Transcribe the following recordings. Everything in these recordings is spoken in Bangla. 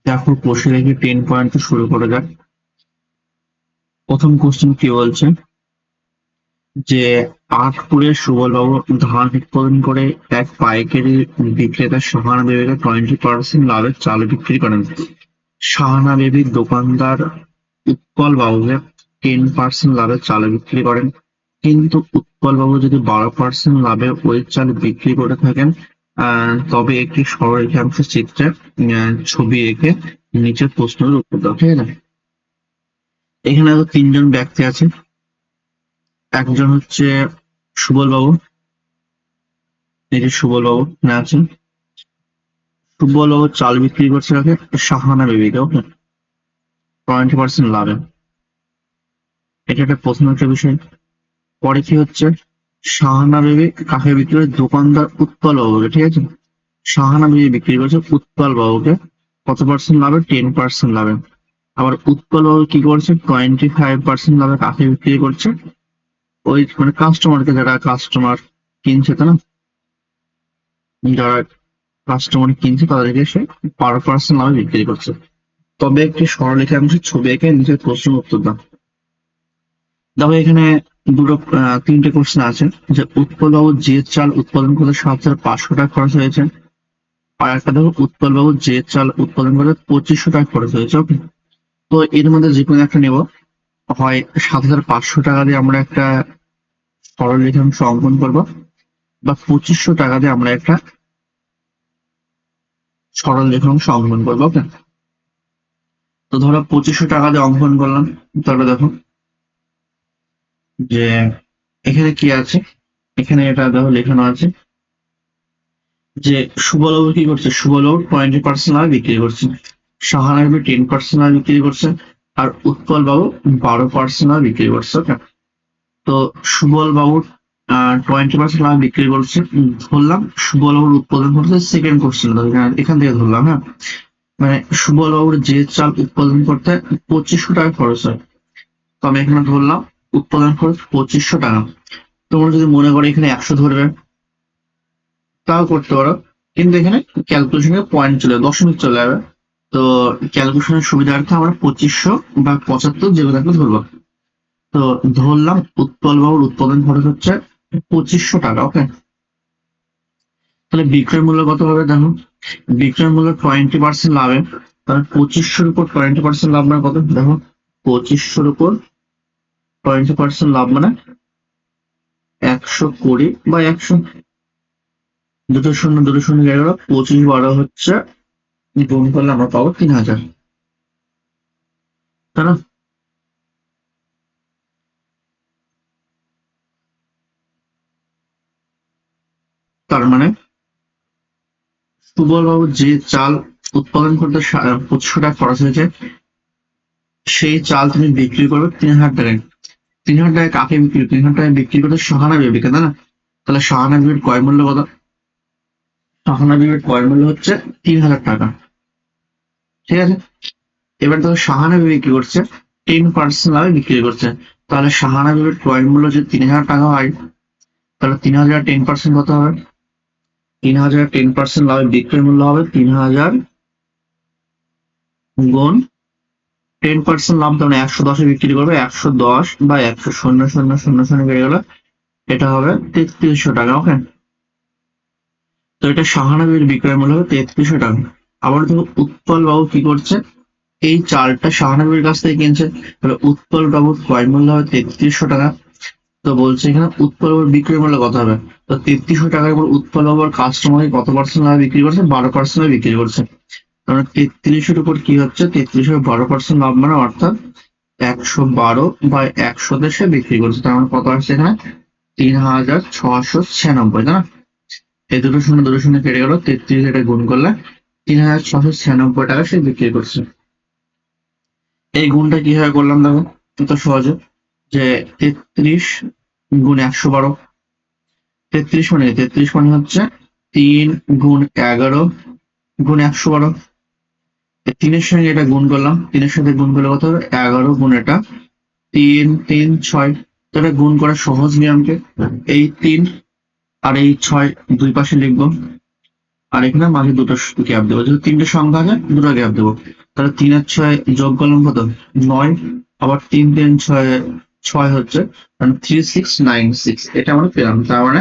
দেখো বসে রেখে 10 পয়েন্ট শুরু করা যাক। প্রথম কোশ্চেন কি বলছে যে আটপুরের সুবলবাবু ধান উৎপাদন করে এক পাইকারি বিক্রেতা সাহানা বেবিকে 20% লাভে চাল বিক্রি করেন। সাহানা বেবির দোকানদার উৎপল বাবুকে 10% লাভে চাল বিক্রি করেন, কিন্তু উৎপল বাবু যদি 12% লাভে ওই চাল বিক্রি করে থাকেন, তবে একটি সরলরেখাংশ চিত্রে ছবি এঁকে নিচের প্রশ্নের উত্তর দাও। ঠিক আছে, এখানে তো তিনজন ব্যক্তি আছে। একজন হচ্ছে সুবল বাবু, এই যে সুবল বাবু না আছেন। সুবল বাবু চাল বিক্রি করছে কাকে? সাহানা বেবিকে। ওকে, 20% লাভে। এটা একটা প্রথম একটা বিষয়। পরে কি হচ্ছে, সাহানা বেবি কাকে বিক্রি করে? দোকানদার উৎপল বাবুকে। ঠিক আছে, সাহানা বেবি বিক্রি করছে উৎপল বাবুকে কত পার্সেন্ট লাভে? 10% লাভে। আবার উৎপল বাবু কি করছে? 25% লাভে কাকে বিক্রি করছে? ওই মানে কাস্টমারকে, যারা কাস্টমার কিনছে, তাই না, যারা কাস্টমার কিনছে তাদেরকে সে 12% লাভে বিক্রি করছে। তবে একটি সরলরেখাংশের ছবি এঁকে নিচের প্রশ্নের উত্তর দাও। দেখো এখানে তিনটে কোশ্চেন আছে যে উৎপল বাবু যে চাল উৎপাদন করতে 7,500 টাকা খরচ হয়েছে, আর একটা দেখো উৎপল বাবু যে চাল উৎপাদন করতে 2,500 টাকা খরচ হয়েছে। ওকে, তো এর মধ্যে যে কোনো একটা নেব। হয় 7,500 টাকা দিয়ে আমরা একটা সরলরেখাংশ অঙ্কন করবো, বা 2,500 টাকা দিয়ে আমরা একটা সরলরেখাংশ অঙ্কন করবো। ওকে, তো ধরো 2,500 টাকা দিয়ে অঙ্কন করলাম। তাহলে দেখো যে এখানে কি আছে, এখানে এটা দেখো লেখানো আছে যে সুবলবাবু কি করছে? সুবলবাবু 20% লাভে বিক্রি করছে, সাহানা বাবু 10% লাভে বিক্রি করছে, আর উৎপল বাবু 12% লাভে বিক্রি করছে। ওকে, তো সুবল বাবুর 20% লাভে বিক্রি করছে। ধরলাম সুবল বাবুর উৎপাদন করছে, সেকেন্ড কোশ্চেন এখান থেকে ধরলাম। হ্যাঁ, মানে সুবল বাবুর যে চাল উৎপাদন করতে 2,500 টাকা খরচ হয়, তো আমি এখানে ধরলাম উৎপাদন খরচ 2,500 টাকা। তোমরা যদি মনে করো এখানে 100 ধরবে, তাও করতে পারো, কিন্তু এখানে ক্যালকুলেশনে পয়েন্ট চলে যাবে, দশমিক চলে যাবে। তো ক্যালকুলেশনের সুবিধার্থে আমরা 2,500 বা 75 যেগুলো থাকলে ধরবো। তো ধরলাম উৎপল বাবুর উৎপাদন খরচ হচ্ছে 2,500 টাকা। ওকে, তাহলে বিক্রয় মূল্য কত হবে? দেখো বিক্রয় মূল্য 20% লাভে, তাহলে 2,500-র উপর 20% লাভ মানে কত? দেখো 2,500-র উপর 20% লাভ মানে 120 বা 100। দুটো শূন্য দুটো শূন্য গেল, 25 12 হচ্ছে, গুণ করলে আমরা পাবো 3,000, তাই না? তার মানে সুবল বাবু যে চাল উৎপাদন করতে 2,500 টাকা খরচ হয়েছে, সেই চাল তুমি বিক্রি করবে 3,000 টাকায়। 3,000 টাকায় কাকে বিক্রি? 3,000 টাকায় বিক্রি করতে সাহানা বেবিকে, তাই না? তাহলে সাহানা বেবির ক্রয় মূল্য কত? সাহানা বেবির ক্রয় মূল্য হচ্ছে 3,000 টাকা। ঠিক আছে, এবার দেখো সাহানা বেবি কি করছে? 10% লাভে বিক্রি করছে। তাহলে সাহানা বেবির ক্রয় মূল্য যদি 3,000 টাকা হয়, তাহলে 3,000 10% কত হবে? 3,000 10% লাভে বিক্রয় মূল্য হবে 3,000 গুণ 10% লাভ, তার মানে 110-এ বিক্রি করবে। 110 বা 100 শূন্য শূন্য শূন্য শূন্য বেড়ে গেল, এটা হবে 3,300 টাকা। ওকে, তো এটা সাহানা বেবির বিক্রয় মূল্য হবে 3,300 টাকা। আবার দেখো উৎপল বাবু কি করছে? এই চালটা শাহানা বেবির কাছ থেকে কিনছে, তাহলে উৎপল বাবুর ক্রয় মূল্য হবে 3,300 টাকা। তো বলছে এখানে উৎপল বাবুর বিক্রয় মূল্য কত হবে? তো 3,300 টাকার উপর উৎপল বাবুর কাস্টমারকে কত পার্সেন্ট লাভে বিক্রি করছে? 12% লাভে বিক্রি করছে। কারণ 33-এর উপর কি হচ্ছে? 33-এর 12% লাভ মানে অর্থাৎ 112 বা 100-তে সে বিক্রি করছে। তার মানে কত আসছে এখানে? 3,696, তাই না? এই দুটো শূন্য দুটো শূন্য কেটে গেল, 33 এটা গুণ করলে 3,696 টাকা সে বিক্রি করছে। এই গুণটা কিভাবে করলাম দেখো, এত সহজে, যে 33 গুণ 112। 33 মানে হচ্ছে 3 গুণ 11 গুণ 112। তিনের সঙ্গে এটা গুণ করলাম, তিনের সাথে গুণ করলে কত হবে? 11 গুণ এটা 3 3 6। তাহলে গুণ করার সহজ নিয়মকে, এই 3 আর এই 6 দুই পাশে লিখবো, আর এখানে মাঝে দুটো গ্যাপ দেবো, যেহেতু তিনটে সংখ্যা আছে দুটো গ্যাপ দেবো। তাহলে 3 আর 6 যোগ করলাম কত, 9। আবার 3 3 6 6 হচ্ছে, মানে 3696 এটা আমরা পেলাম। তার মানে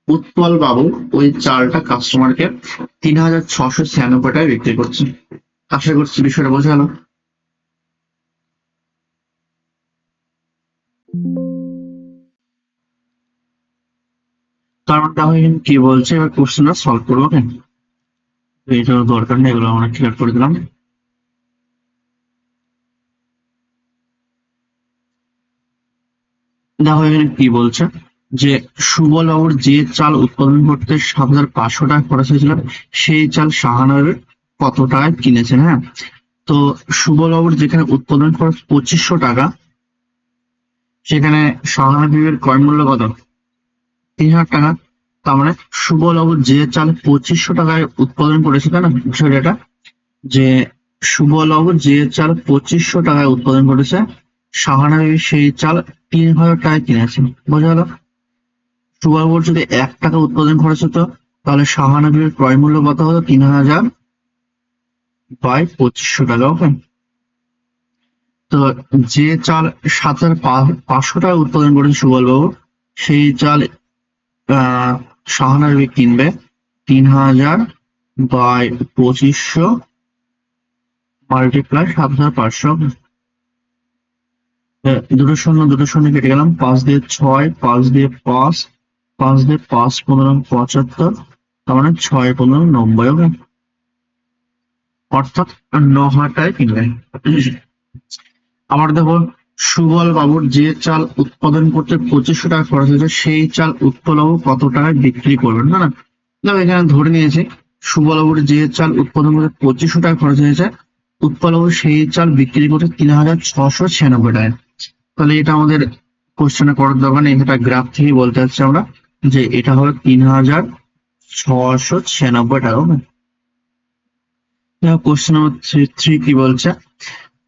উৎপল বাবু ওই চালটা কাস্টমারকে 3696 বিক্রি করছে। আশা করছি বিষয়টা বোঝা গেল। তার মানে দেখো এখানে কি বলছে, এবার কোশ্চেনটা সলভ করবো কেন, এইটা দরকার নেই, এগুলো আমরা ক্লিয়ার করে দিলাম। দেখো এখানে কি বলছে, যে সুবল বাবুর যে চাল উৎপাদন করতে 7500 টাকা খরচ হয়েছিল, সেই চাল শাহানূর কত টাকায় কিনেছেন। হ্যাঁ, তো সুবল বাবুর যেখানে উৎপাদন খরচ 2500 টাকা, সেখানে শাহানা বিবির ক্রয় মূল্য কত, 3000 টাকা। তার মানে সুবল বাবু যে চাল 2500 টাকায় উৎপাদন করেছে, তাই না বিষয়টা, যে সুবল বাবু যে চাল 2500 টাকায় উৎপাদন করেছে, শাহানা বিবি সেই চাল 3000 টাকায় কিনেছে। বোঝা গেল। সুবল যদি 1 টাকা উৎপাদন খরচ হতো, তাহলে শাহানবীর ক্রয় মূল্য কত হতো, 3000 বাই 2500 টাকা। ওকে, তো যে চাল 7500 টাকা উৎপাদন করেছে সুবল বাবু, সেই চাল শাহানবী কিনবে 3000 বাই 2500 মাল্টিপ্লাই 7500। দুটো শূন্য কেটে গেলাম, 5 দিয়ে 6, 5 দিয়ে 5, 5 দিয়ে 5 15 75, তার মানে 6 15 90। ওকে, অর্থাৎ 9,000 টাকায় কিনলেন। আবার দেখো, সুবল বাবুর যে চাল উৎপাদন করতে 2500 টাকা খরচ হয়েছে, সেই চাল উৎপল বাবু কত টাকায় বিক্রি করবেন, না না। দেখো এখানে ধরে নিয়েছে সুবল বাবুর যে চাল উৎপাদন করতে 2500 টাকা খরচ হয়েছে, উৎপল বাবু সেই চাল বিক্রি করতে 3696 টাকায়। তাহলে এটা আমাদের কোশ্চেনে করার দরকার নেই, এটা গ্রাফ থেকে বলতে চাচ্ছি আমরা, যে এটা হবে 3696 টাকা। কোশ্চেন নাম্বার 3 কি বলছে,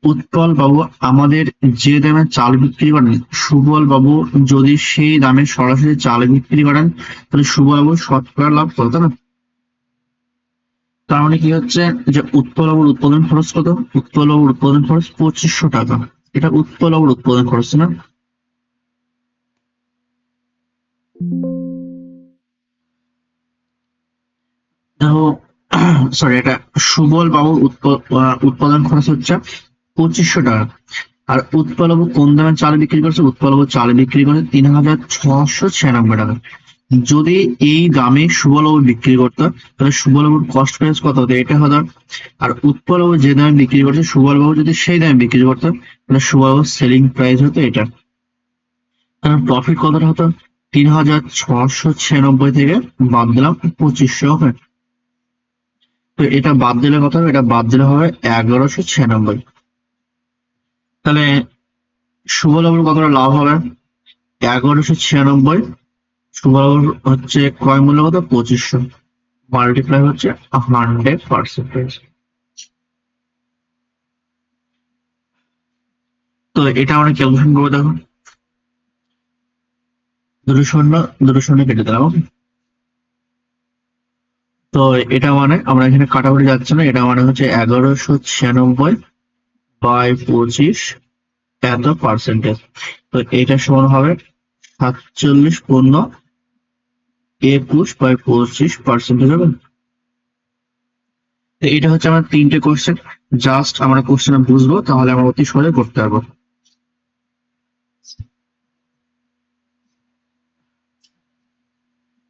উৎপল বাবু আমাদের যে দামে চাল বিক্রি করেন, সুবল বাবু যদি সেই দামে সরাসরি চাল বিক্রি করেন, তাহলে সুবল বাবু শতকরা লাভ কত, তাই না। তার মানে কি হচ্ছে, যে উৎপল বাবুর উৎপাদন খরচ কত, উৎপল বাবুর উৎপাদন খরচ 2500 টাকা। এটা উৎপল বাবুর উৎপাদন খরচ না। দেখো, সরি, এটা সুবল বাবুর উৎপাদন খরচ হচ্ছে 2500 টাকা। আর উৎপল বাবু কোন দামে চাল বিক্রি করছে, উৎপল বাবু চাল বিক্রি করে 3696 টাকা। যদি এই দামে সুবলবাবু বিক্রি করতো, তাহলে সুবলবাবুর কস্ট প্রাইস কত হতো, এটা হতো। আর উৎপলবাবু যে দামে বিক্রি করছে, সুবলবাবু যদি সেই দামে বিক্রি করতো, তাহলে সুবলবাবুর সেলিং প্রাইস হতো এটা। কারণ প্রফিট কতটা হতো, 3696 থেকে বাদ দিলাম 2500। ওকে, তো এটা বাদ দিলে কত হবে, এটা বাদ দিলে হবে 1196। তাহলে সুবলবাবুর কতটা লাভ হবে, 1196। সুবলবাবুর হচ্ছে ক্রয় মূল্য কত, 2500, মাল্টিপ্লাই হচ্ছে 100%। তো এটা আমরা ক্যালকুলেশন করবো। দেখো, দুটো শূন্য দুটো শূন্য কেটে দিলাম। okay? তো এটা মানে আমরা এখানে কাটাকুটি যাচ্ছে না, এটা মানে হচ্ছে 1196 বাই 25 এত পার্সেন্টেজ। তো এটা সমান হবে 47.21/25 হবে। তো এটা হচ্ছে আমার 3টে কোশ্চেন, জাস্ট আমরা কোশ্চেন বুঝবো, তাহলে আমরা অতি সহজে করতে পারবো।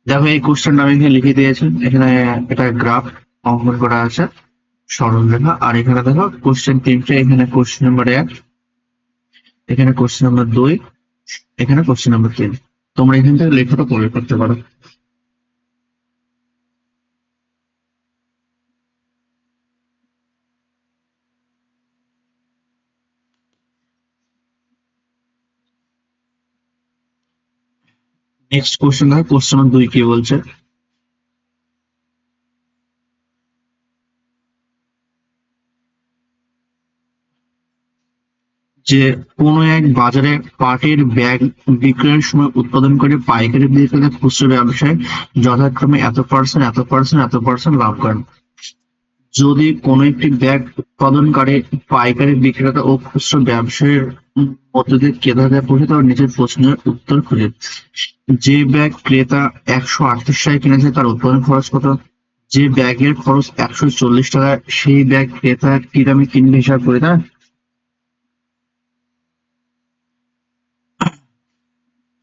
দেখো এই কোশ্চেনটা আমি এখানে লিখে দিয়েছি, এখানে এটা গ্রাফ অঙ্কন করা আছে, সরলরেখা। আর এখানে দেখো কোশ্চেন 3টে, এখানে কোশ্চেন নাম্বার 1, এখানে কোশ্চেন নাম্বার 2, এখানে কোশ্চেন নাম্বার 3। তোমরা এখান থেকে লেখাটা পরে করতে পারো। নেক্সট কোশ্চেন দেখো, কোশ্চেন নাম্বার 2 কি বলছে, যে কোনো এক বাজারে পাটের ব্যাগ বিক্রয়ের সময় উৎপাদন করে পাইকারি বিক্রেতা খুচরো ব্যবসায় যথাক্রমে এত পার্সেন্ট লাভ করেন। যদি কোনো একটি ব্যাগ উৎপাদনকারী পাইকারি বিক্রেতা ও খুচরো ব্যবসায়ীর মধ্য দিয়ে ক্রেতাদের পৌঁছে, তবে নিচের প্রশ্নের উত্তর খুঁজে। যে ব্যাগ ক্রেতা 138 টাকায় কিনেছে তার উৎপাদন খরচ কত? যে ব্যাগের খরচ 140 টাকা সেই ব্যাগ ক্রেতা কি দামে কিনবে হিসাব করে, তাই না?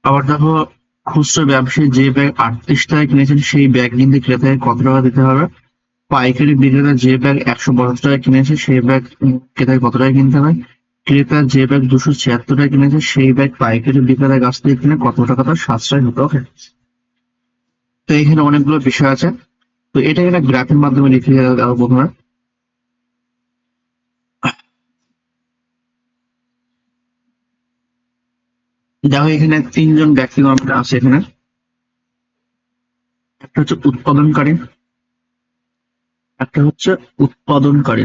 আবার দেখো, খুচরো ব্যবসায়ী যে ব্যাগ 38 টাকায় কিনেছেন সেই ব্যাগ কিনতে ক্রেতাকে কত টাকা দিতে হবে? পাইকারি বিক্রেতা যে ব্যাগ 172 টাকায় কিনেছে সেই ব্যাগ ক্রেতাকে কত টাকায় কিনতে হবে? ক্রেতা যে ব্যাগ 276 টাকায় কিনেছে সেই ব্যাগ পাইকারি বিক্রেতার কাছ থেকে কিনে কত টাকা তার সাশ্রয় হতো। ওকে, তো এখানে অনেকগুলো বিষয় আছে। তো এটা একটা গ্রাফের মাধ্যমে লিখে দেওয়া প্রথমে। দেখো এখানে তিনজন ব্যক্তি আছে এখানে। একটা হচ্ছে উৎপাদনকারী, একটা হচ্ছে উৎপাদনকারী,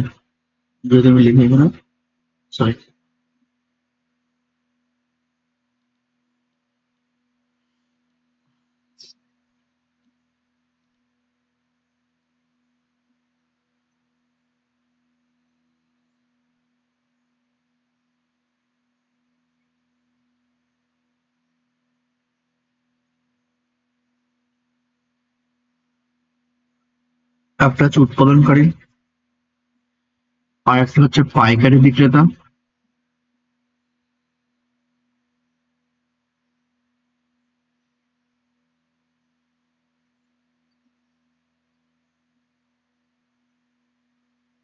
যদি আমি লিখি এখানে, সরি, একটা হচ্ছে উৎপাদনকারী, আর একটা হচ্ছে পাইকারি বিক্রেতা,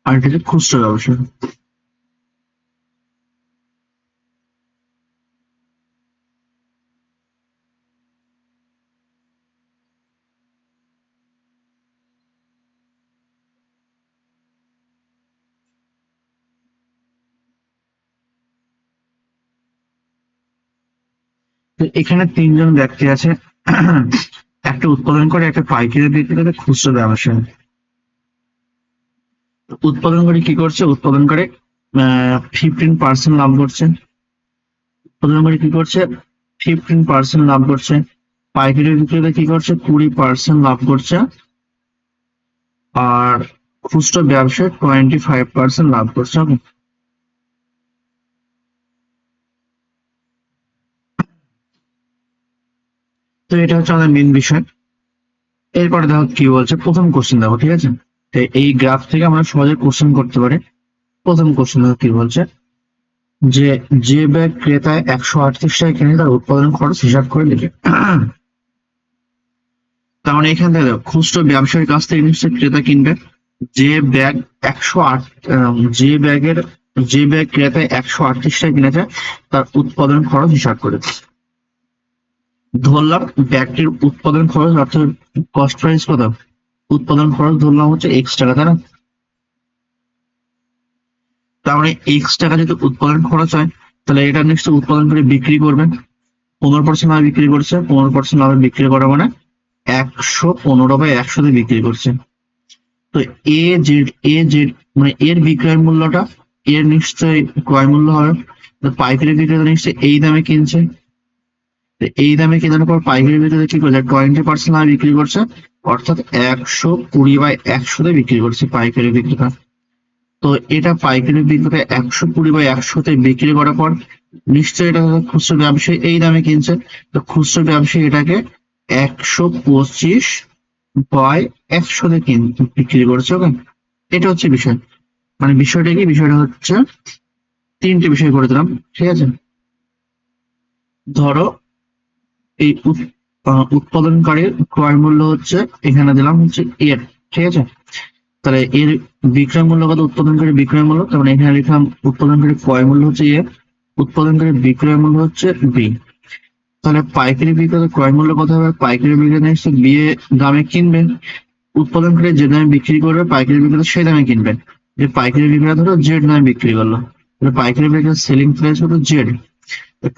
আর একটা হচ্ছে খুচরো ব্যবসায়ী। তো এখানে তিনজন ব্যক্তি আছে, একটা উৎপাদন করে, একটা পাইকারি বিক্রেতা, একটা খুচরো ব্যবসায়ী। উৎপাদনকারী কি করছে? উৎপাদনকারী 15% লাভ করছে। উৎপাদনকারী কি করছে? 15% লাভ করছে। পাইকারি বিক্রেতা কি করছে? 20% লাভ করছে। আর খুচরো ব্যবসায় 25% লাভ করছে। Okay? তো এটা হচ্ছে আমাদের মেন বিষয়। এরপরে দেখো কি বলছে, প্রথম কোশ্চেন দেখো, ঠিক আছে? তো এই গ্রাফ থেকে আমরা সহজে কোশ্চেন করতে পারি। প্রথম কোশ্চেন দেখো কি বলছে, যে যে ব্যাগ ক্রেতায় 138 টাকায় কিনে তার উৎপাদন খরচ হিসাব করে লিখে। তার মানে এখান থেকে দেখো, খুচরো ব্যবসায়ীর কাছ থেকে নিশ্চয়ই ক্রেতা কিনবে। যে ব্যাগ 108 যে ব্যাগের যে ব্যাগ ক্রেতায় 138 টাকায় কিনেছে তার উৎপাদন খরচ হিসাব করে। ধরলাম ব্যাগটির উৎপাদন খরচ অর্থাৎ কস্ট প্রাইস কত? উৎপাদন খরচ ধরলাম হচ্ছে এক্স টাকা, তাই না? তার মানে এক্স টাকা যদি উৎপাদন খরচ হয়, তাহলে এটা নিশ্চয়ই উৎপাদন করে বিক্রি করবেন। 15% লাভে বিক্রি করছে, 15% লাভে বিক্রি করা মানে 115/100 বিক্রি করছে। তো এ যে মানে এর বিক্রয় মূল্যটা, এর নিশ্চয়ই ক্রয় মূল্য হবে। তো পাইকারি বিক্রেতা নিশ্চয়ই এই দামে কিনছে। তো এই দামে কেনার পর পাইকারি বিক্রেতা কি করছে? 20% লাভে বিক্রি করছে, অর্থাৎ 120/100 বিক্রি করছে পাইকারি বিক্রেতা। তো এটা পাইকারি বিক্রেতা 120/100 বিক্রি করার পর নিশ্চয়ই এটা খুচরো ব্যবসায়ী এই দামে কিনছে। তো খুচরো ব্যবসায়ী এটাকে 125/100 বিক্রি করছে। ওকে, এটা হচ্ছে বিষয়। মানে বিষয়টা কি? বিষয়টা হচ্ছে তিনটে বিষয় করে দিলাম, ঠিক আছে? ধরো এই উৎপাদনকারীর ক্রয় মূল্য হচ্ছে, এখানে দিলাম হচ্ছে এর, ঠিক আছে? তাহলে এর বিক্রয় মূল্য কত? উৎপাদনকারী বিক্রয় মূল্য, তার মানে এখানে লিখলাম উৎপাদনকারী ক্রয় মূল্য হচ্ছে এ, উৎপাদনকারী বিক্রয় মূল্য হচ্ছে বি। তাহলে পাইকারি বিক্রেতার ক্রয় মূল্য কত হবে? পাইকারি বিক্রেতা নিশ্চয়ই বি এ দামে কিনবে, উৎপাদনকারী যে দামে বিক্রি করবে পাইকারি বিক্রেতা সেই দামে কিনবে। যে পাইকারি বিক্রেতা ধরো জেড দামে বিক্রি করলো, তাহলে পাইকারি বিক্রেতার সেলিং প্রাইস হলো জেড।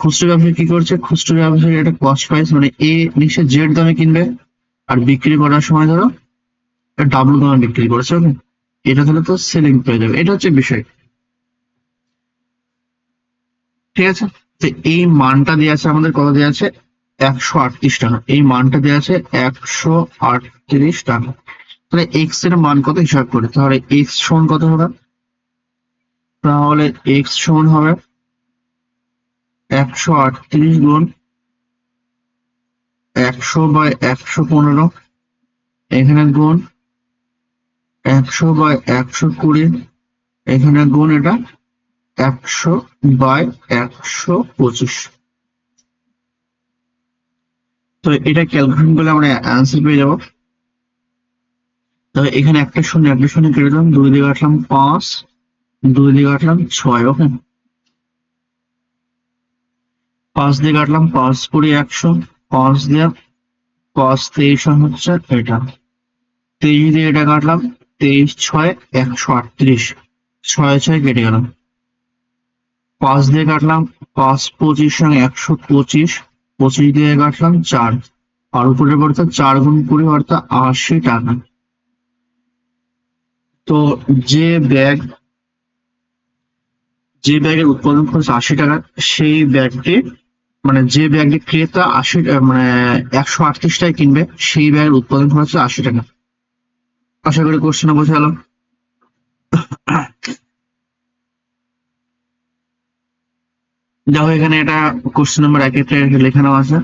খুচরো ব্যবসায়ী কি করছে? খুচরো ব্যবসায়ী একটা কস্ট প্রাইস মানে এ নিশ্চয়ই জেড দামে কিনবে, আর বিক্রি করার সময় ধরো ডাবল দামে বিক্রি করেছে। ওকে, এটা তাহলে তো সেলিং প্রাইস হবে। এটা হচ্ছে বিষয়। ঠিক আছে। তো এই মানটা দেওয়া আছে আমাদের, কত দেওয়া আছে, 138 টাকা। এই মানটা দেওয়া আছে 138 টাকা। তাহলে এক্স এর মান কত হিসাব করি, তাহলে এক্স সমান কত হবে, তাহলে এক্স সমান হবে 138 গুণ 100/115, এখানে গুণ 100/120, এখানে গুণ এটা 100/125। তো এটা ক্যালকুলেশন করলে আমরা অ্যান্সার পেয়ে যাবো। তবে এখানে একটা শূন্য কেটে দিলাম, 2 দিয়ে কাটলাম 5, 2 দিয়ে কাটলাম 6, ওকে। 5 দিয়ে কাটলাম 5 কুড়ি 100, 5 দিয়ে 5 23 হচ্ছে এটা, 23 দিয়ে এটা কাটলাম, 23 6 138, 6 6 কেটে গেলাম। 5 দিয়ে কাটলাম 5 25 125, 25 দিয়ে কাটলাম 4, আর উপরের পড়তে 4 গুণ 20 অর্থাৎ 80 টাকা। তো যে ব্যাগের উৎপাদন খরচ 80 টাকা, সেই ব্যাগটি মানে যে ব্যাগটি ক্রেতা 80 মানে 138 টাকায় কিনবে, সেই ব্যাগের উৎপাদন খরচ 80 টাকা। আশা করি কোশ্চেন বোঝা গেল। দেখো এখানে এটা কোশ্চেন নাম্বার 1 এর লেখানো আছে,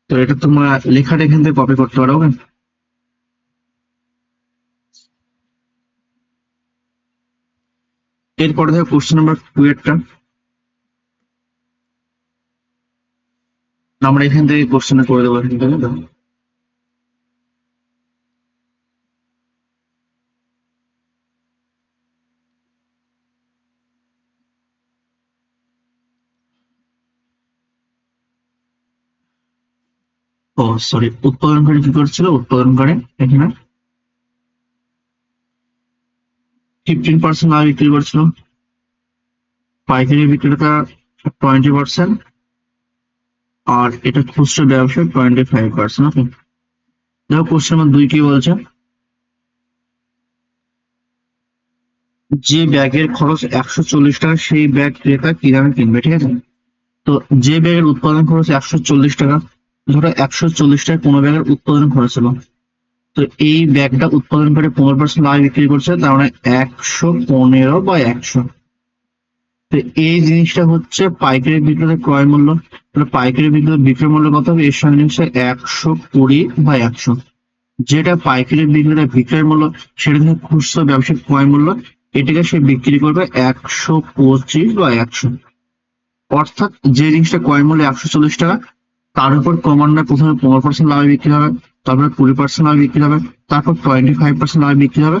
তো এটা তোমরা লেখাটা এখান থেকে কপি করতে পারো, ওকে। এরপরে দেখো কোশ্চেন নাম্বার 2 এরটা, আমরা এখান থেকে কোশ্চেন করে দেবো এখান থেকে। দেখো ও সরি, উৎপাদনকারী কি করছিল, উৎপাদনকারী এখানে 15% লাভ বিক্রি করছিল, পাইকারি বিক্রেতা 20%, আর এটা খুচরো ব্যবসায় 25%, ওকে। দেখো কোশ্চেন নাম্বার 2 কি বলছে, যে ব্যাগের খরচ 140 টাকা সেই ব্যাগ ক্রেতা কি দামে কিনবে, ঠিক আছে। তো যে ব্যাগের উৎপাদন খরচ 140 টাকা, ধরো 140 টাকা কোনো ব্যাগের উৎপাদন খরচ হলো, তো এই ব্যাগটা উৎপাদন করে 15% লাভ বিক্রি করছে, তার মানে 115/100। তো এই জিনিসটা হচ্ছে পাইকারি বিক্রেতার ক্রয় মূল্য, তাহলে পাইকারি বিক্রেতার বিক্রয় মূল্য কত হবে, এর সঙ্গে হচ্ছে 120/100। যেটা পাইকারি বিক্রেতার বিক্রয় মূল্য, সেটা থেকে খুচরো ব্যবসায়িক ক্রয় মূল্য, এটাকে সে বিক্রি করবে 125/100। অর্থাৎ যে জিনিসটা ক্রয় মূল্য 140 টাকা, তার উপর ক্রমান্বয়ে প্রথমে 15% লাভে বিক্রি হবে, তারপরে 20% লাভে বিক্রি হবে, তারপর 25% লাভে বিক্রি হবে,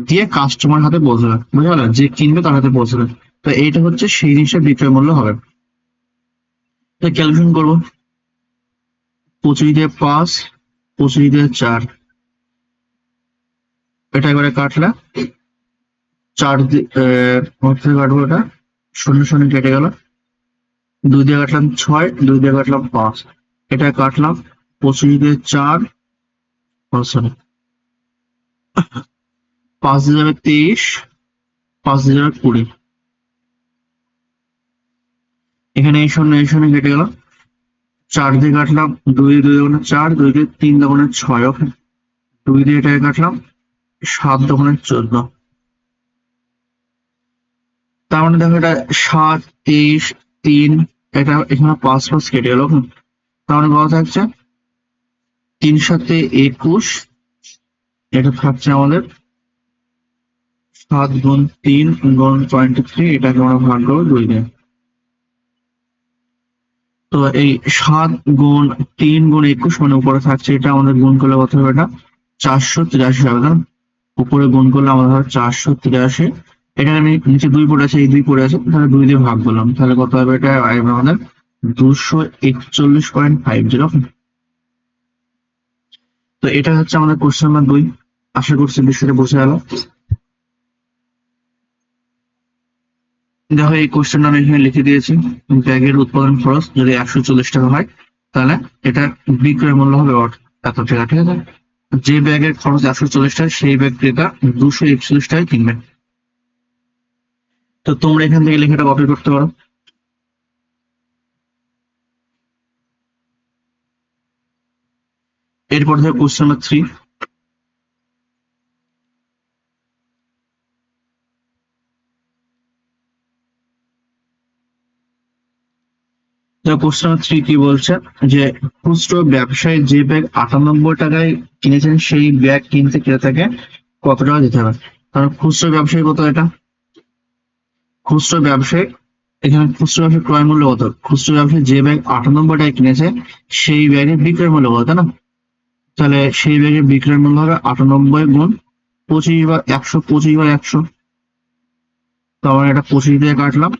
দিয়ে কাস্টমার হাতে পৌঁছবে, বুঝা গেল, যে কিনবে তার হাতে পৌঁছবে। তো এইটা হচ্ছে সেই জিনিসের বিক্রয় মূল্য হবে। তো ক্যালকুলেশন করবো, 25 দিয়ে 5, 25 দিয়ে 4, এটা এবারে কাটলে 4 দিয়ে কাটবো, এটা 0 0 কেটে গেল, 2 দিয়ে কাটলাম 6, 2 দিয়ে কাটলাম 5, এটা কাটলাম, 25 দিয়ে 4, সরি 5 দিয়ে যাবে 23, 5 দিয়ে যাবে 20, এখানে এই শূন্য কেটে গেল, 4 দিয়ে কাটলাম, 2 2 দুগুণে 4, 2 দিয়ে 3 দুগুণে 6, ওকে। 2 দিয়ে এটাকে কাটলাম, 7 দুগুণে 14, তার মানে দেখো এটা 7 23 3, এটা এখানে 5 5 কেটে গেল, ওকে। তার মানে কত থাকছে, 3 7 21, এটা থাকছে আমাদের 7 গুণ 3 গুণ 23, এটাকে আমরা ভাগ করবো 2 দিয়ে। তো এই 7 গুণ 3 গুণ 21 মানে উপরে থাকছে, এটা আমাদের গুণ করলে কত হবে, এটা 483 হবে না, উপরে গুণ করলে আমাদের হবে 483, এটা নিচে 2 পড়ে আছে, এই 2 পড়ে আছে, তাহলে 2 দিয়ে ভাগ করলাম, তাহলে কত হবে, এটা আমাদের 241.50। তো এটা হচ্ছে আমাদের কোশ্চেন নাম্বার 2। আশা করছি বিষয়টা বোঝা গেল। দেখো এই কোশ্চেনটা আমি এখানে লিখে দিয়েছি, ব্যাগের উৎপাদন খরচ যদি 140 টাকা হয়, তাহলে এটা বিক্রয় মূল্য হবে এত টাকা, ঠিক আছে। যে ব্যাগের খরচ 140 টাকা, সেই ব্যাগ ক্রেতা 241 টাকায় কিনবে। তো তোমরা এখান থেকে লেখাটা কপি করতে পারো। এরপর দেখো কোশ্চেন নাম্বার 3। কোশ্চেন নাম্বার 3 কি বলছে যে খুচরো ব্যবসায়ী যে ব্যাগ 98 টাকায় কিনেছেন সেই ব্যাগ কিনতে ক্রেতাকে কত টাকা দিতে হবে। কারণ খুচরো ব্যবসায়ী কত, এটা খুচরো ব্যবসায়ী, এখানে খুচরো ব্যবসায়ী ক্রয় মূল্য কত, খুচরো ব্যবসায়ী যে ব্যাগ 98 টাকায় কিনেছে সেই ব্যাগের বিক্রয় মূল্য কত, তাই না? তাহলে সেই ব্যাগের বিক্রয় মূল্য হবে 98 গুণ 25/100, 25/100। তো আমরা এটা 25 দিয়ে কাটলাম,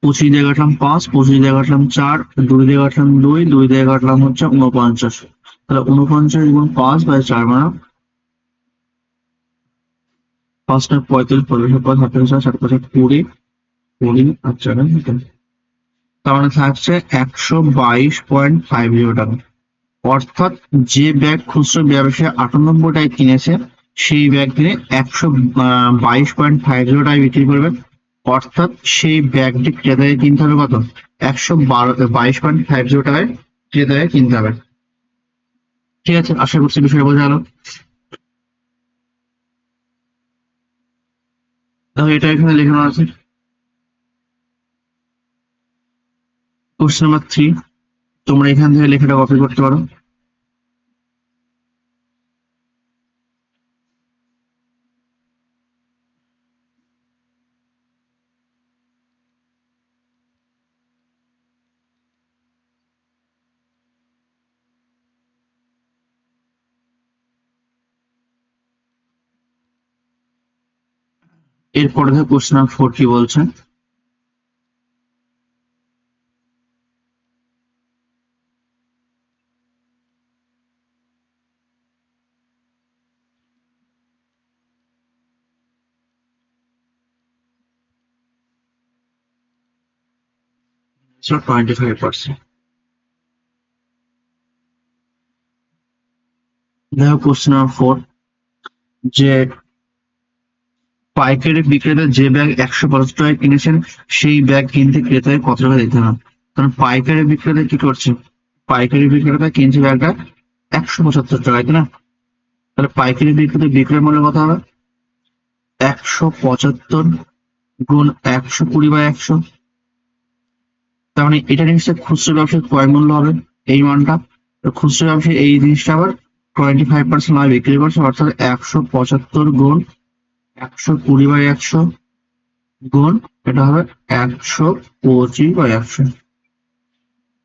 25 দিয়ে কাটলাম 5, 25 দিয়ে কাটলাম 4, 2 দিয়ে কাটলাম 2, 2 দিয়ে কাটলাম হচ্ছে 49। তাহলে 49 গুণ 5/4 মানে 5 টা 35, 35 পর 37, 37 20, 20 আর 4 তার মানে থাকছে 122.50 টাকা। অর্থাৎ যে ব্যাগ খুচরো ব্যবসায়ী 98 টাকায় কিনেছে সেই ব্যাগ কিনে 122.50 টাকায় বিক্রি করবে। অর্থাৎ সেই ব্যাগটি ক্রেতাকে কিনতে হবে কত, 122.50 টাকায় ক্রেতাকে কিনতে হবে। ঠিক আছে, আশা করছি বিষয় বোঝা গেল। দেখো এটা এখানে লেখানো আছে কোশ্চেন নাম্বার 3। তোমরা এখান থেকে লেখাটা কপি করতে পারো। এরপরে দেখো কোশ্চেন নাম্বার 4 কি বলছে। So 25%। দেখো কোশ্চেন নাম্বার 4 যে পাইকারি বিক্রেতা যে ব্যাগ 175 টাকায় কিনেছেন সেই ব্যাগ কিনতে ক্রেতাকে কত টাকা দিতে হবে। কারণ পাইকারি বিক্রেতা কি করছে, পাইকারি বিক্রেতা কিনছে ব্যাগটা 175 টাকায়, তাই না? তাহলে পাইকারি বিক্রেতা বিক্রয় মূল্য কত হবে, 175 গুণ 120/100। তার মানে এটা জিনিসটা খুচরো ব্যবসায় ক্রয় মূল্য হবে এই মানটা। তো খুচরো ব্যবসায় এই জিনিসটা আবার 25% লাভ বিক্রি করছে, অর্থাৎ 175 গুণ 120/100 গুণ এটা হবে 125/100।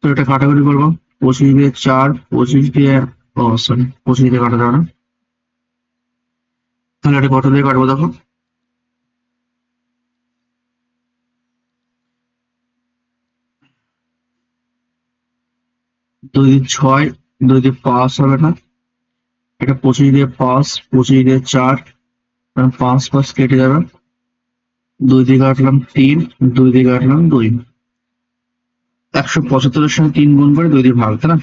তো এটা কাটাকুটি করবো, 25 দিয়ে 4, 25 দিয়ে, ও সরি 25 দিয়ে কাটা যাবে না, তাহলে এটা কত দিয়ে কাটবো দেখো, 2 দিয়ে 6, 2 দিয়ে 5 হবে না, এটা 25 দিয়ে 5, 25 দিয়ে 4, 5 কেটে যাবে, 2 দিয়ে কাটলাম 3, 2 দিয়ে কাটলাম 2, 175-এর সঙ্গে 3 গুণ করে 2 দিয়ে ভাগ, তাই না?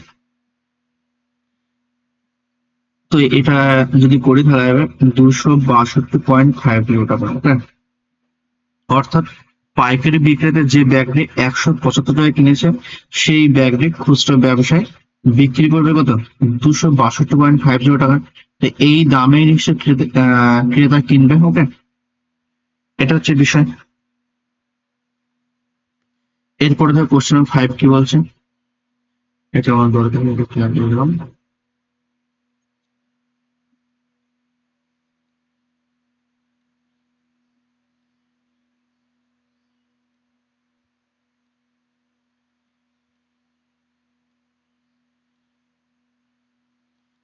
তো এটা যদি করি তাহলে হবে 262.50 টাকা, তাই না? অর্থাৎ পাইকারি বিক্রেতা যে ব্যাগটি 175 টাকায় কিনেছে সেই ব্যাগটি খুচরো ব্যবসায় বিক্রি করবে কত, 262.50 টাকা। তো এই দামে নিশ্চয় ক্রেতা কিনবে। ওকে, এটা হচ্ছে বিষয়। এরপরে ধর কোশ্চেন নাম্বার 5 কি বলছে, এটা আমার দরকার একটু ক্লিয়ার করে দিলাম।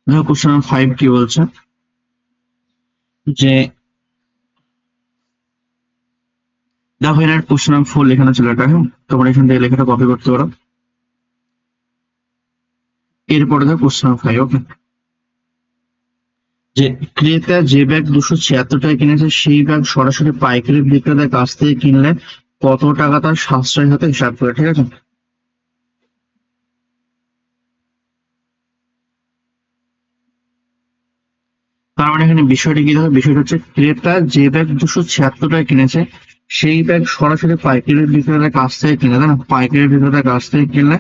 দেখো কোশ্চেন নাম্বার 5 কি বলছে যে, দেখো এর কোশ্চেন নাম্বার 4 লেখানো ছিল এটা, হ্যাঁ তোমরা এখান থেকে লেখাটা কপি করতে পারো। এরপরে দেখো কোশ্চেন নাম্বার 5। ওকে, যে ক্রেতা যে ব্যাগ 276 টাকায় কিনেছে সেই ব্যাগ সরাসরি পাইকারি বিক্রেতার কাছ থেকে কিনলে কত টাকা তার সাশ্রয় হতে হিসাব করে। ঠিক আছে, তার মানে এখানে বিষয়টা কি দেখো, বিষয়টা হচ্ছে ক্রেতা যে ব্যাগ 276 টাকা কিনেছে সেই ব্যাগ সরাসরি পাইকারি বিক্রেতার কাছ থেকে কিনে, তাই না? পাইকারি বিক্রেতার কাছ থেকে কিনলে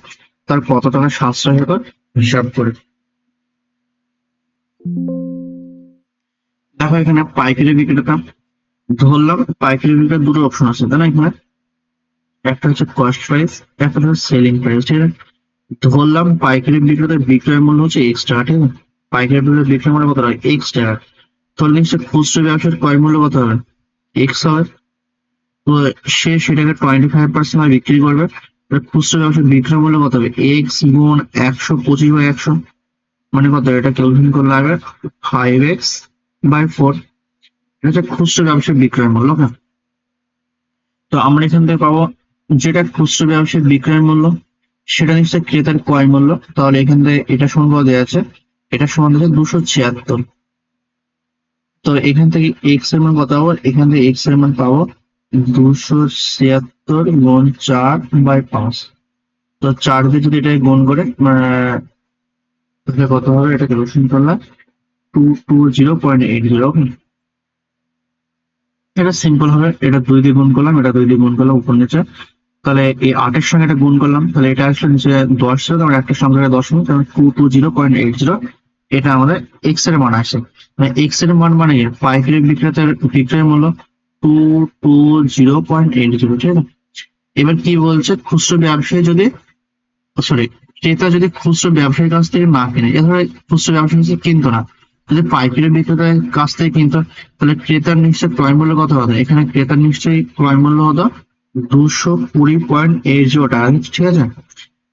তার কত টাকা সাশ্রয় হবে হিসাব করে। দেখো এখানে পাইকারি বিক্রেতা, ধরলাম পাইকারি বিক্রেতার দুটো অপশন আছে, তাই না? এখানে একটা হচ্ছে কস্ট প্রাইস, একটা হচ্ছে সেলিং প্রাইস, ঠিক আছে? ধরলাম পাইকারি বিক্রেতার বিক্রয় মূল্য হচ্ছে এক্স টাকা, ঠিক আছে? পাইকারি বিক্রেতার বিক্রয় মূল্য কত হয়? এক্স টাকা। তাহলে নিশ্চয় খুচরো ব্যবসার ক্রয় মূল্য কত হবে? এক্স হবে। তো সে সেটাকে 25% বিক্রি করবে। খুচরো ব্যবসার বিক্রয় মূল্য কত হবে? এক্স গুণ 125/100, মানে কত? এটা ক্যালকুলেশন করলে হবে 5x/4। এটা হচ্ছে খুচরো ব্যবসার বিক্রয় মূল্য। ওকে, তো আমরা এখান থেকে পাবো যেটা খুচরো ব্যবসায়িক বিক্রয় মূল্য সেটা নিশ্চয় ক্রেতার ক্রয় মূল্য। তাহলে এখান থেকে এটা সমান কত দেওয়া আছে? এটা সমান আছে 276। তো এখান থেকে এক্স এর মান কত পাবো? এখান থেকে এক্স এর মান পাবো 276 গুণ 4/5। তো 4 দিয়ে যদি এটা গুণ করে তাহলে কত হবে? এটা ক্যালকুলেশন করলাম 220.80। ওকে, এটা সিম্পল হবে। এটা 2 দিয়ে গুণ করলাম, এটা 2 দিয়ে গুণ করলাম উপর নিচে। তাহলে এই 8 এর সঙ্গে এটা গুণ করলাম, তাহলে এটা আসলে নিচে 10 ছিল, তাহলে একটা সংখ্যা 10 তাহলে 220.80। এটা আমাদের এক্স এর মান আসে। মানে এক্স এর মান মানে কি? পাইকারি বিক্রেতার বিক্রয় মূল্য 220.80, ঠিক আছে? এবার কি বলছে? খুচরো ব্যবসায়ী যদি, সরি, ক্রেতা যদি খুচরো ব্যবসায়ীর কাছ থেকে না কিনে, এ ধরো খুচরো ব্যবসায়ী কাছ থেকে কিনতো না, যদি পাইকারি বিক্রেতার কাছ থেকে কিনতো, তাহলে ক্রেতার নিশ্চয় ক্রয় মূল্য কত হতো? এখানে ক্রেতার নিশ্চয়ই ক্রয় মূল্য হতো 220.80 টাকা, ঠিক আছে?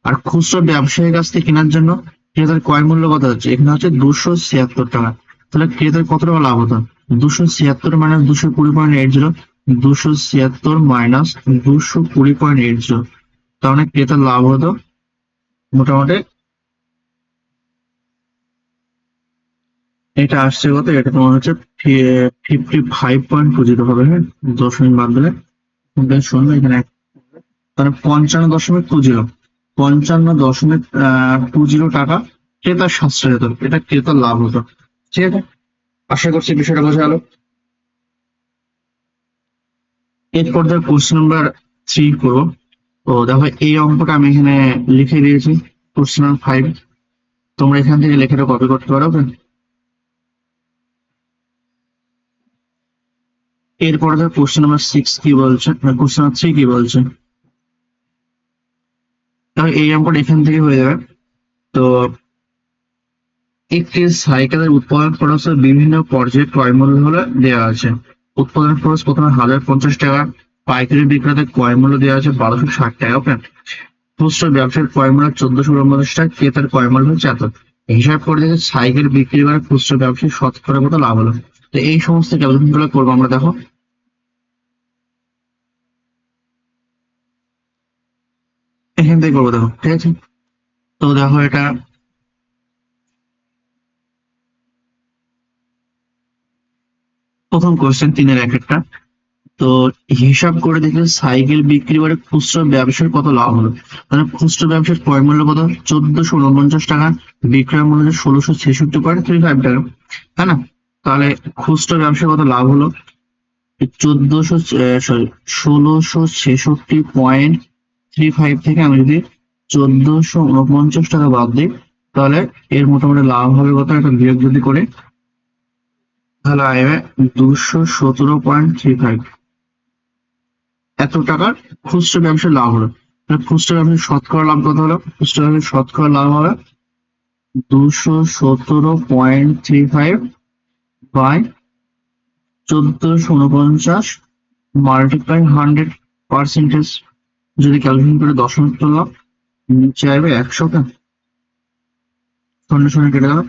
আর খুচরো ব্যবসায়ীর কাছ থেকে কেনার জন্য ক্রেতার ক্রয় মূল্য কত হচ্ছে? এখানে হচ্ছে 276 টাকা। তাহলে ক্রেতার কত টাকা লাভ হতো? 276 মাইনাস 220.80, 276 মাইনাস 220.80, তার মানে ক্রেতার লাভ হতো মোটামুটি এটা আসছে কত? এটা তোমার হচ্ছে 55.20 হবে। হ্যাঁ, দশমিক বাদ দিলে শূন্য, এখানে তাহলে 55.20, 55.20 টাকা ক্রেতার সাশ্রয় হতো, এটা ক্রেতার লাভ হতো। ঠিক আছে, আশা করছি বিষয়টা বোঝা গেল। এরপর ধর কোশ্চেন নাম্বার 3 করবো। তো দেখো এই অঙ্কটা আমি এখানে লিখে দিয়েছি, কোশ্চেন নাম্বার 5। তোমরা এখান থেকে লেখাটা কপি করতে পারো। এরপরে ধর কোশ্চেন নাম্বার 6 কি বলছে, কোশ্চেন নাম্বার 3 কি বলছে। দেখো এই অঙ্কটা এখান থেকে হয়ে যাবে। তো একটি সাইকেলের উৎপাদন খরচের বিভিন্ন পর্যায়ে ক্রয় মূল্য হলো দেওয়া আছে। উৎপাদন খরচ প্রথমে 1050 টাকা, পাইকারি বিক্রেতার ক্রয় মূল্য দেওয়া আছে 1260 টাকা। ওকে, খুচরো ব্যবসার ক্রয় মূল্য 1449 টাকা, ক্রেতার ক্রয় মূল্য হচ্ছে এত। হিসাব করে দেখে সাইকেল বিক্রি করে খুচরো ব্যবসায়ী শতকরা কত লাভ হলো। তো এই সমস্ত ক্যালকুলেশন গুলো করবো আমরা। দেখো এখান থেকে করবো, দেখো ঠিক আছে। তো দেখো এটা প্রথম কোশ্চেন 3-এর একটা। তো হিসাব করে দেখে সাইকেল বিক্রি করে খুচরো ব্যবসার কত লাভ হলো। মানে খুচরো ব্যবসার ক্রয় মূল্য কত? 1449 টাকা, বিক্রয় মূল্য 1666.35 টাকা, তাই না? তাহলে খুচরো ব্যবসার কত লাভ হলো? 1666.35 থেকে আমি যদি 1449 টাকা বাদ দিই, তাহলে এর মোটামুটি লাভ হবে কত? একটা বিয়োগ যদি করে তাহলে আসবে 217.35। এত টাকার খুচরো ব্যবসার লাভ হলো। তাহলে খুচরো ব্যবসার শতকরা লাভ কত হলো? খুচরো ব্যবসার শতকরা লাভ হবে 217.35 বাই 1449 মাল্টিপ্লাই 100%। যদি ক্যালকুলেশন করে দশমিক তুললাম, নিচে আসবে 100টা, শূন্য শূন্য কেটে গেল।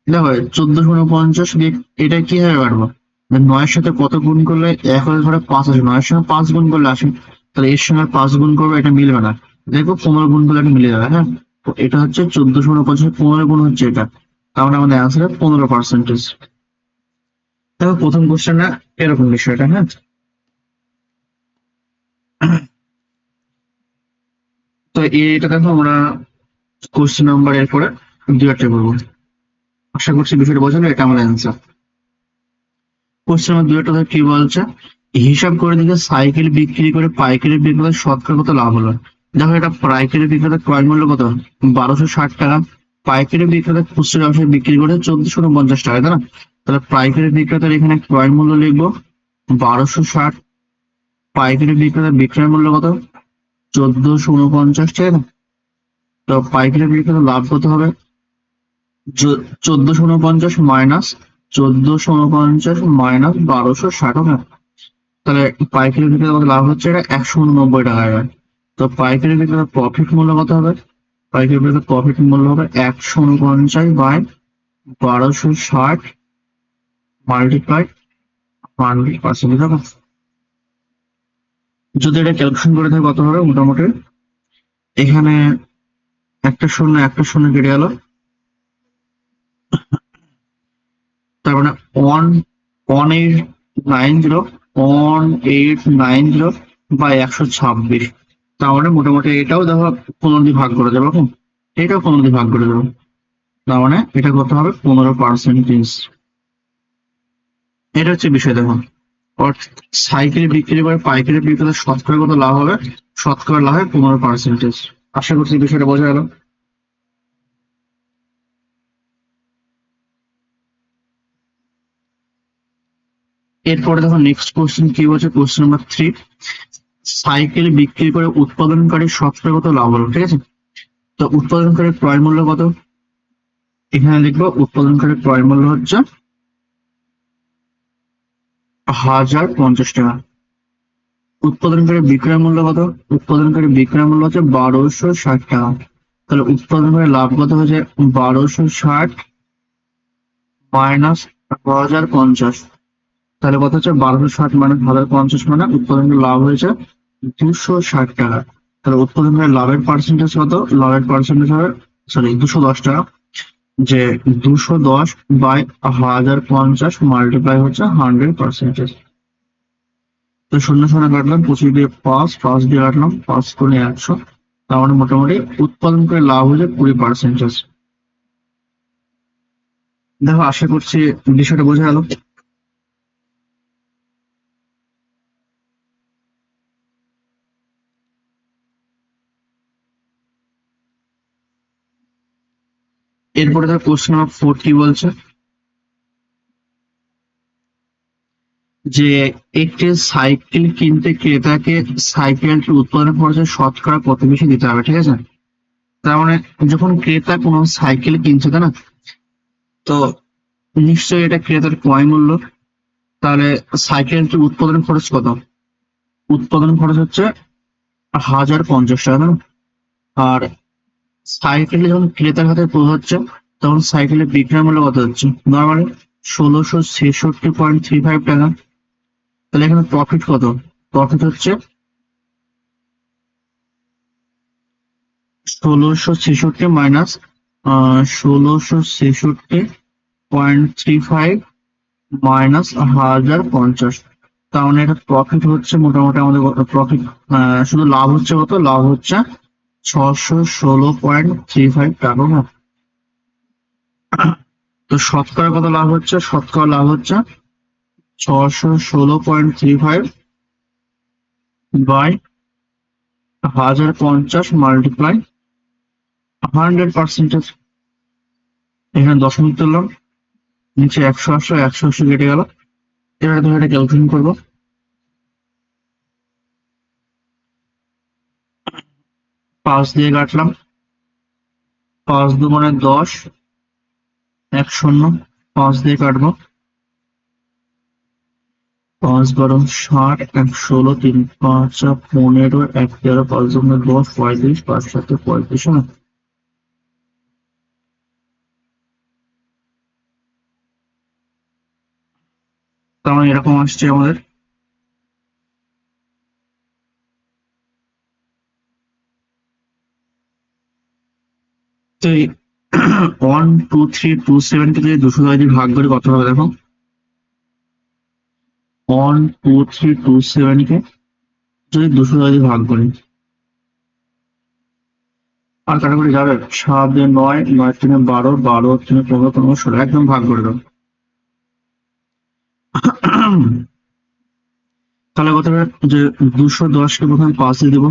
দেখো 1449 দিয়ে এটা কিভাবে কাটবো? 9-এর সাথে কত গুণ করলে 1 ঘরে 5 আসে? 9-এর সঙ্গে 5 গুণ করলে আসে। তাহলে এর সঙ্গে 5 গুণ করবো, এটা মিলবে না। দেখো 15 গুণ করলে এটা মিলে যাবে। হ্যাঁ, তো এটা হচ্ছে 1449 15 গুণ হচ্ছে এটা, তার মানে আমাদের অ্যান্সার 15%। দেখো প্রথম কোশ্চেনটা এরকম বিষয়টা। হ্যাঁ, তো এটা দেখো আমরা কোশ্চেন নাম্বার এর পরে 2-টা করবো। আশা করছি বিষয়টা বোঝানো, এটা আমাদের অ্যান্সার। কোশ্চেন নাম্বার 2 কি বলছে, হিসাব করে দেখে সাইকেল বিক্রি করে পাইকারি বিক্রেতা শতকরা কত লাভ হলো। দেখো এটা পাইকারি বিক্রেতা ক্রয় মূল্য কত, 1260 টাকা। পাইকারি বিক্রেতা খুচরা ব্যবসায় বিক্রি করে 1450 টাকা, তাই না? তাহলে পাইকারি বিক্রেতার এখানে ক্রয় মূল্য লিখবো 1260, পাইকারি বিক্রেতার বিক্রয় মূল্য কত, 1449, ঠিক আছে। তো পাইকারি বিক্রেতার লাভ কত হবে, 1449 মাইনাস 1449 মাইনাস 1260, হবে। তাহলে পাইকারি বিক্রেতার কত লাভ হচ্ছে, এটা 189 টাকা হবে। তো পাইকারি বিক্রেতার প্রফিট মূল্য কত হবে, পাইকারি বিক্রেতার প্রফিট মূল্য হবে 149 বাই 1260 মাল্টিপ্লাই 100%, হবে। যদি এটা ক্যালকুলেশন করে থাকে কত হবে, মোটামুটি এখানে একটা শূন্য কেটে গেল, তার মানে 1890 বাই 126। তার মানে মোটামুটি এটাও দেখো 15 দিয়ে ভাগ করে দেবো, এটাও 15 দিয়ে ভাগ করে দেবো। তার মানে এটা করতে হবে 15%। এটা হচ্ছে বিষয়। দেখো সাইকেল বিক্রি করে পাইকারি বিক্রেতা শতকরা কত লাভ হবে, শতকরা লাভ হয় 15%। আশা করছি বিষয়টা বোঝা গেল। এরপরে দেখো নেক্সট কোশ্চেন কি বলছে, কোশ্চেন নাম্বার 3, সাইকেল বিক্রি করে উৎপাদনকারী শতকরা কত লাভ হলো, ঠিক আছে। তো উৎপাদনকারী ক্রয় মূল্য কত, এখানে লিখবো উৎপাদনকারী ক্রয় মূল্য হচ্ছে 1050 টাকা। উৎপাদনকারী বিক্রয় মূল্য কত, উৎপাদনকারী বিক্রয় মূল্য হচ্ছে 1260 টাকা। তাহলে উৎপাদনকারী লাভ কত হয়েছে, 1260 মাইনাস 1050। তাহলে কত হচ্ছে, 1260 মাইনাস 1050, মানে উৎপাদনকারী লাভ হয়েছে 260 টাকা। তাহলে উৎপাদনকারী লাভের পার্সেন্টেজ কত, লাভের পার্সেন্টেজ হবে 210 টাকা। যে 210 বাই 1050 মাল্টিপ্লাই হচ্ছে 100%। তো শূন্য শূন্য কাটলাম, 25 দিয়ে 5 দিয়ে কাটলাম, 5 করে 100। তার মানে মোটামুটি উৎপাদন করে লাভ হচ্ছে 20%। দেখো আশা করছি বিষয়টা বোঝা গেল। এরপরে দেখো কোশ্চেন নাম্বার 4 কি বলছে, যে একটি সাইকেল কিনতে ক্রেতাকে সাইকেলটি উৎপাদন খরচের শতকরা কত বেশি দিতে হবে, ঠিক আছে। তার মানে যখন ক্রেতা কোনো সাইকেল কিনছে, তাই না, তো নিশ্চয়ই এটা ক্রেতার ক্রয় মূল্য। তাহলে সাইকেলটির উৎপাদন খরচ কত, উৎপাদন খরচ হচ্ছে 1050 টাকা, তাই না? আর সাইকেলে যখন ক্রেতার হাতে পৌঁছাচ্ছে তখন সাইকেলের বিক্রয় মূল্য কত হচ্ছে, নর্মালি 1666.35 টাকা। তাহলে এখানে প্রফিট কত, প্রফিট হচ্ছে 1666 মাইনাস 1666.35 মাইনাস 1050। তার মানে এটা প্রফিট হচ্ছে মোটামুটি আমাদের প্রফিট, শুধু লাভ হচ্ছে কত, লাভ হচ্ছে 616.35 টাকা, না? তো শতকরা কত লাভ হচ্ছে, শতকরা লাভ হচ্ছে 616.35 বাই 1050 মাল্টিপ্লাই 100%। এখানে দশমিক তুললাম, নিচে 180, 180 কেটে গেল। এবার ধরে এটা ক্যালকুলেশন করবো, 5 দিয়ে কাটলাম, 5 দু মানে 10, 10, 5 দিয়ে কাটবো, 5 12 60, 116, 3 5 15, 1 13, 5 2 10, 35, 5 7 35, না? তার মানে এরকম আসছে আমাদের। তো 12327 কে যদি 200 দ্বারা যদি ভাগ করে কত হবে, দেখো 12327 কে যদি 200 দ্বারা যদি ভাগ করি, আর কাটাকুটি যাবে, 7 দিয়ে 9, 9 3 12, 12 3 15, 15 16, একদম ভাগ করে দাও। তাহলে কত হবে যে 210কে প্রথমে 5 দিয়ে দেবো,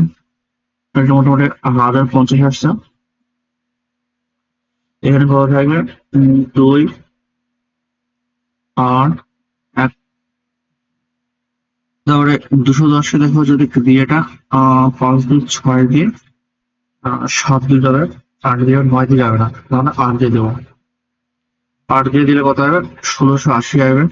এটা মোটামুটি 1050 আসছে। এখানে কত থাকবে 2 8 1, তারপরে 210কে দেখো যদি দিয়ে এটা 5 দিয়ে 6 দিয়ে 7 দিয়ে যাবে, 8 দিয়ে 9 দিয়ে যাবে না, তাহলে 8 দিয়ে দেবো। 8 দিয়ে দিলে কত হবে 1680 আসবে।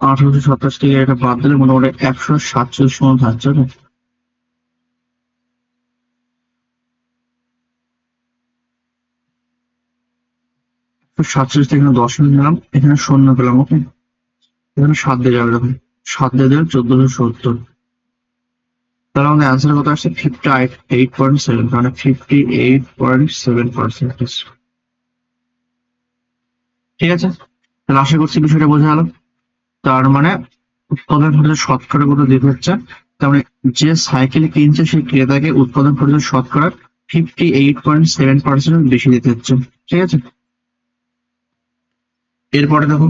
1827 থেকে এটা বাদ দিলে মোটামুটি 147 মতো থাকছে। 147 থেকে 10 নিলাম, এখানে 0 পেলাম। ওকে, এখানে 7 দিয়ে যাবে, দেখুন 7 দিয়ে দেবে 1470। তাহলে আমাদের অ্যান্সার কত আসছে 58.7, মানে 58.7%। ঠিক আছে, তাহলে আশা করছি বিষয়টা বোঝা গেল। তার মানে উৎপাদন খরচের শতকরা কত দিতে হচ্ছে, তার মানে যে সাইকেল কিনছে সেই ক্রেতাকে উৎপাদন খরচের শতকরা 58.7% বেশি দিতে হচ্ছে। ঠিক আছে, এরপরে দেখো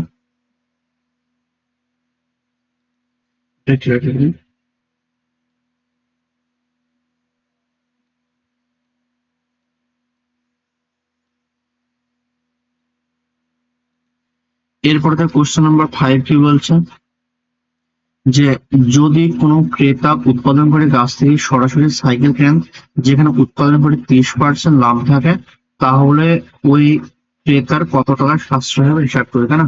এরপরে তার কোশ্চেন নাম্বার 5 কি বলছে যে যদি কোনো ক্রেতা উৎপাদনকারী গাছ থেকে সরাসরি সাইকেল কেনেন যেখানে উৎপাদন করে 30% লাভ থাকে, তাহলে ওই ক্রেতার কত টাকা সাশ্রয় হবে হিসাব করে, তাই না?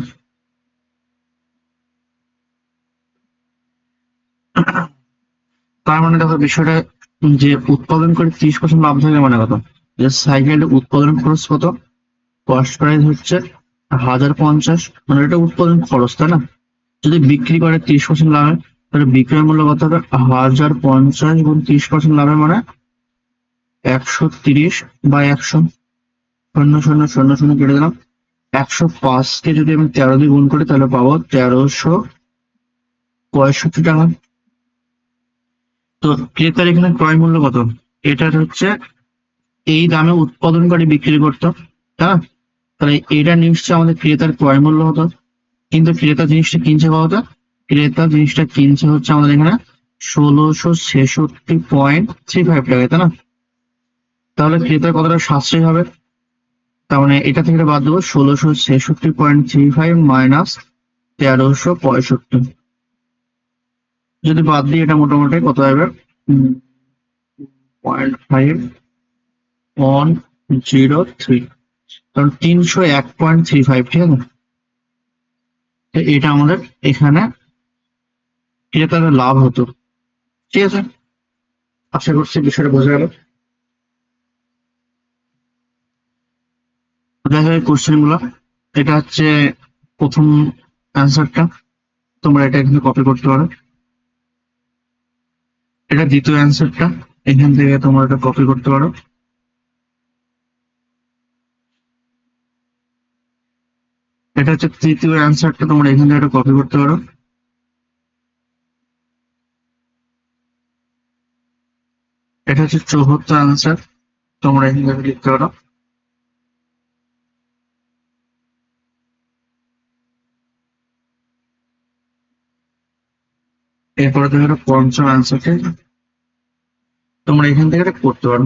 তার মানে দেখো বিষয়টা যে উৎপাদন করে 30% লাভ থাকে মানে কত, যে সাইকেলটা উৎপাদন খরচ কত, কস্ট প্রাইস হচ্ছে 1050, মানে এটা উৎপাদন খরচ, তাই না? যদি বিক্রি করে 30% লাভে, তাহলে বিক্রয় মূল্য কত হবে 1050 গুণ 30% লাভে, মানে 130 বা 100, 0000 কেটে দিলাম। 105কে যদি আমি 13 দিয়ে গুণ করি তাহলে পাবো 1365 টাকা। তো ক্রেতার এখানে ক্রয় মূল্য কত, এটার হচ্ছে এই দামে উৎপাদনকারী বিক্রি করতো, তাই না? তাহলে এটা নিশ্চয়ই আমাদের ক্রেতার ক্রয় মূল্য হতো, কিন্তু ক্রেতা জিনিসটা কিনছে কত, ক্রেতা জিনিসটা কিনছে হচ্ছে আমাদের এখানে 1666.35 টাকায়, তাই না? তাহলে ক্রেতার কতটা সাশ্রয়ী হবে, তার মানে এটা থেকে বাদ দেবো 1666.35 মাইনাস 1365, যদি বাদ দিই এটা মোটামুটি কত হবে 0.5103, কারণ 301.35। ঠিক আছে, তো এটা আমাদের এখানে ক্রেতার লাভ হতো। ঠিক আছে, আশা করছি বিষয়টা বোঝা গেল। দেখা যায় কোশ্চেন গুলো, এটা হচ্ছে প্রথম অ্যান্সারটা, তোমরা এটা এখানে কপি করতে পারো। এটা দ্বিতীয় অ্যান্সারটা, এখান থেকে তোমরা এটা কপি করতে পারো। এটা হচ্ছে তৃতীয় অ্যান্সারটা, তোমরা এখান থেকে এটা কপি করতে পারো। এটা হচ্ছে চতুর্থ অ্যান্সার, তোমরা এখান থেকে লিখতে পারো। এরপরে দেখো পঞ্চম অ্যান্সারটা, তোমরা এখান থেকে এটা করতে পারো।